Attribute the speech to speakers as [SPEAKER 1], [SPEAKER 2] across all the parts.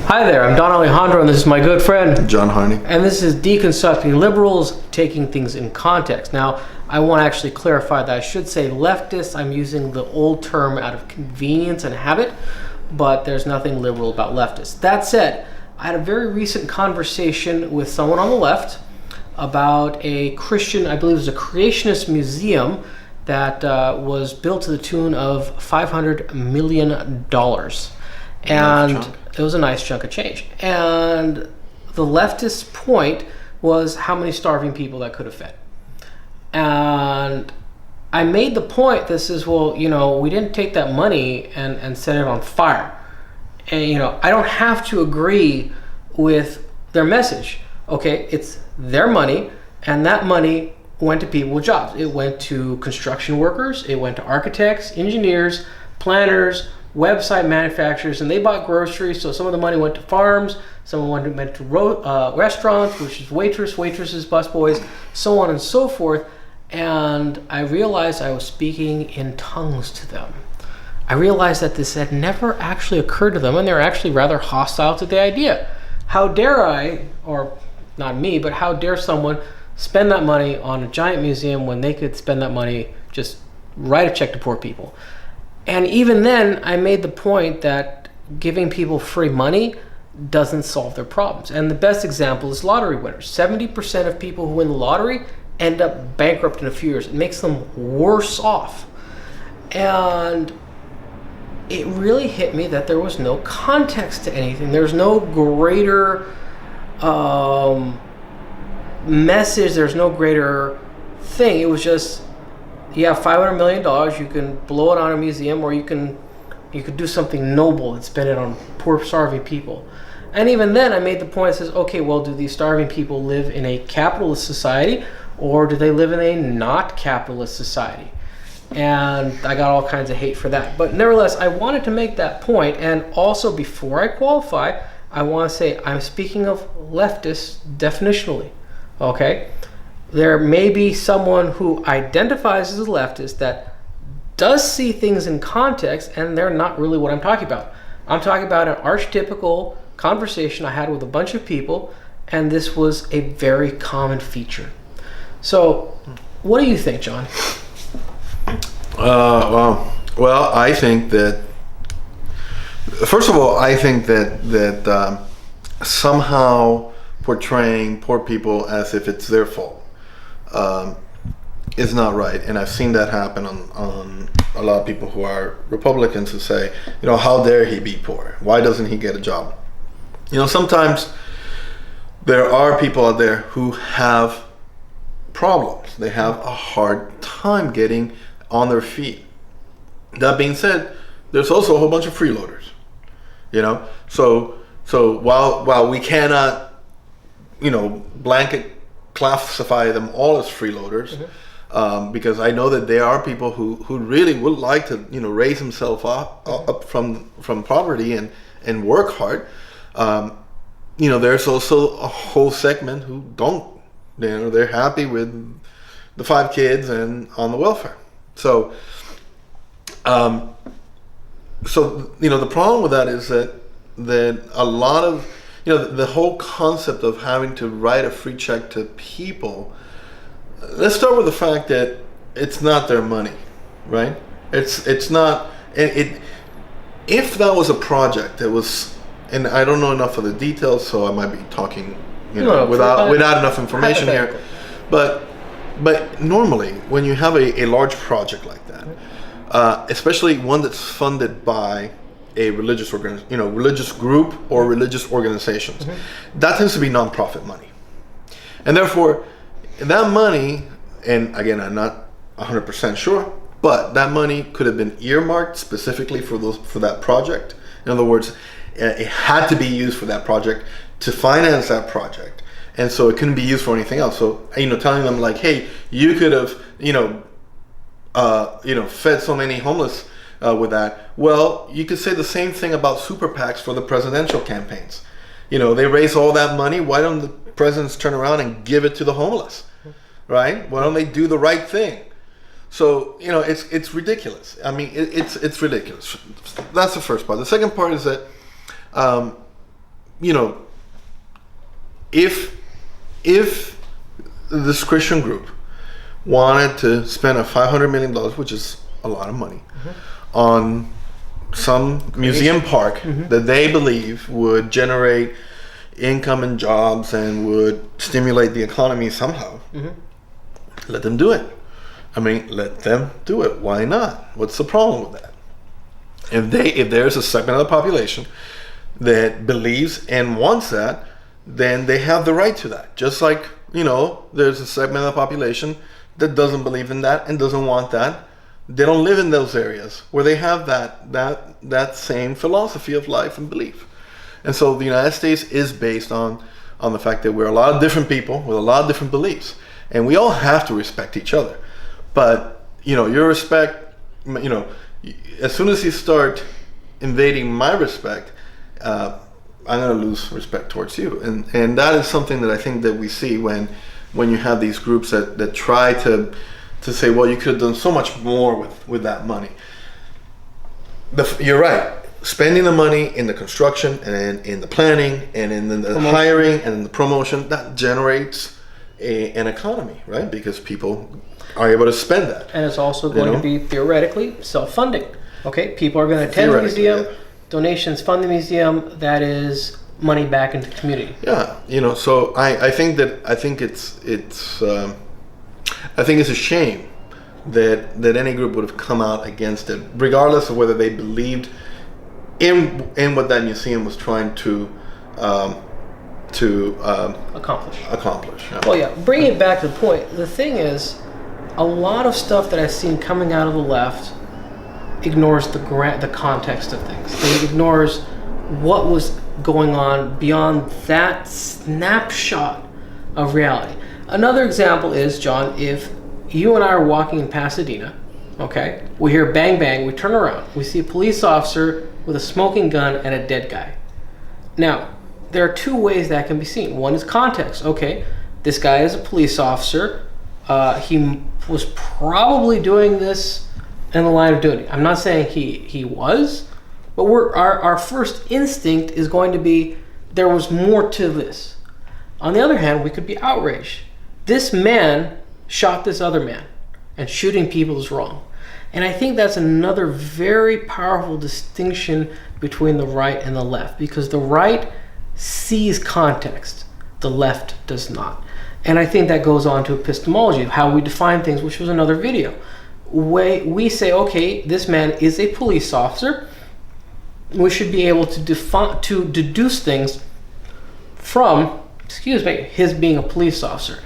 [SPEAKER 1] Hi there, I'm Don Alejandro, and this is my good friend
[SPEAKER 2] John Harney.
[SPEAKER 1] And this is Deconstructing Liberals, Taking Things in Context. Now, I want to actually clarify that I should say leftists. I'm using the old term out of convenience and habit, but there's nothing liberal about leftists. That said, I had a very recent conversation with someone on the left about a Christian, I believe it was a creationist museum that was built to the tune of $500 million. And it was a nice chunk of change. And the leftist point was how many starving people that could have fed. And I made the point that says, well, we didn't take that money and set it on fire. And, I don't have to agree with their message. Okay, it's their money, and that money went to people with jobs. It went to construction workers, it went to architects, engineers, planners, website manufacturers, and they bought groceries. So some of the money went to farms, some of it went to restaurants, which is waitresses, busboys, so on and so forth. And I realized I was speaking in tongues to them. I realized that this had never actually occurred to them, and they were actually rather hostile to the idea. How dare I, or not me, but how dare someone spend that money on a giant museum when they could spend that money, just write a check to poor people. And even then, I made the point that giving people free money doesn't solve their problems. And the best example is lottery winners. 70% of people who win the lottery end up bankrupt in a few years. It makes them worse off. And it really hit me that there was no context to anything. There's no greater message. There's no greater thing. It was just, you have $500 million, you can blow it on a museum, or you could do something noble and spend it on poor starving people. And even then I made the point that says, okay, well, do these starving people live in a capitalist society, or do they live in a not capitalist society? And I got all kinds of hate for that. But nevertheless, I wanted to make that point. And also, before I qualify, I want to say I'm speaking of leftists definitionally. Okay? There may be someone who identifies as a leftist that does see things in context, and they're not really what I'm talking about. I'm talking about an archetypical conversation I had with a bunch of people, and this was a very common feature. So, what do you think, John?
[SPEAKER 2] Well, I think that, first of all, I think that somehow portraying poor people as if it's their fault is not right. And I've seen that happen on a lot of people who are Republicans who say, how dare he be poor? Why doesn't he get a job? Sometimes there are people out there who have problems. They have a hard time getting on their feet. That being said, there's also a whole bunch of freeloaders. So while we cannot, blanket classify them all as freeloaders, because I know that there are people who really would like to, raise themselves up from poverty and work hard. There's also a whole segment who don't. They're happy with the 5 kids and on the welfare. So, the problem with that is that a lot of, the whole concept of having to write a free check to people. Let's start with the fact that it's not their money, right? It's not. If that was a project that was, and I don't know enough of the details, so I might be talking, without enough information here, but normally when you have a large project like that, especially one that's funded by a religious religious group or religious organizations, that tends to be nonprofit money, and therefore that money, and again, I'm not 100% sure, but that money could have been earmarked specifically for that project. In other words, it had to be used for that project to finance that project, and so it couldn't be used for anything else. So telling them like, hey, you could have fed so many homeless with that. Well, you could say the same thing about super PACs for the presidential campaigns. They raise all that money. Why don't the presidents turn around and give it to the homeless, right? Why don't they do the right thing? So it's ridiculous. I mean, it's ridiculous. That's the first part. The second part is that you know, if this Christian group wanted to spend a $500 million, which is a lot of money, on some museum park that they believe would generate income and jobs and would stimulate the economy somehow, let them do it. I mean, let them do it. Why not? What's the problem with that? If there's a segment of the population that believes and wants that, then they have the right to that. Just like, you know, there's a segment of the population that doesn't believe in that and doesn't want that. They don't live in those areas where they have that same philosophy of life and belief. And so the United States is based on the fact that we're a lot of different people with a lot of different beliefs, and we all have to respect each other. But, you know, your respect, you know, as soon as you start invading my respect, I'm going to lose respect towards you. And that is something that I think that we see when you have these groups that try to say, well, you could have done so much more with that money. You're right. Spending the money in the construction and in the planning and in the hiring and in the promotion, that generates an economy, right? Because people are able to spend that.
[SPEAKER 1] And it's also going to be theoretically self-funding. Okay, people are going to attend the museum, donations fund the museum, that is money back into the community.
[SPEAKER 2] Yeah, you know, so I think it's a shame that any group would have come out against it, regardless of whether they believed in what that museum was trying to accomplish. Yeah.
[SPEAKER 1] Well, yeah, bringing it back to the point, the thing is, a lot of stuff that I've seen coming out of the left ignores the context of things. It ignores what was going on beyond that snapshot of reality. Another example is, John, if you and I are walking in Pasadena, okay, we hear bang bang, we turn around, we see a police officer with a smoking gun and a dead guy. Now, there are two ways that can be seen. One is context. Okay, this guy is a police officer. He was probably doing this in the line of duty. I'm not saying he was, but our first instinct is going to be there was more to this. On the other hand, we could be outraged. This man shot this other man, and shooting people is wrong. And I think that's another very powerful distinction between the right and the left, because the right sees context, the left does not. And I think that goes on to epistemology, how we define things, which was another video. We say, okay, this man is a police officer. We should be able to deduce things from, his being a police officer.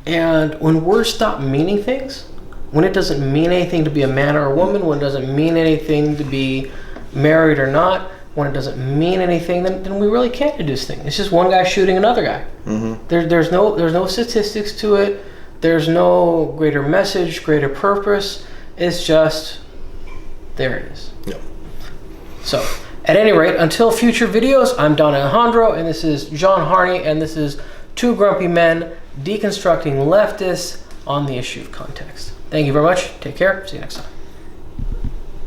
[SPEAKER 1] And when words stop meaning things, when it doesn't mean anything to be a man or a woman, when it doesn't mean anything to be married or not, when it doesn't mean anything, then we really can't deduce things. It's just one guy shooting another guy. Mm-hmm. There's no statistics to it. There's no greater message, greater purpose. It's just, there it is.
[SPEAKER 2] Yep.
[SPEAKER 1] So, at any rate, until future videos, I'm Don Alejandro, and this is John Harney, and this is Two Grumpy Men Deconstructing Leftists on the Issue of Context. Thank you very much. Take care. See you next time.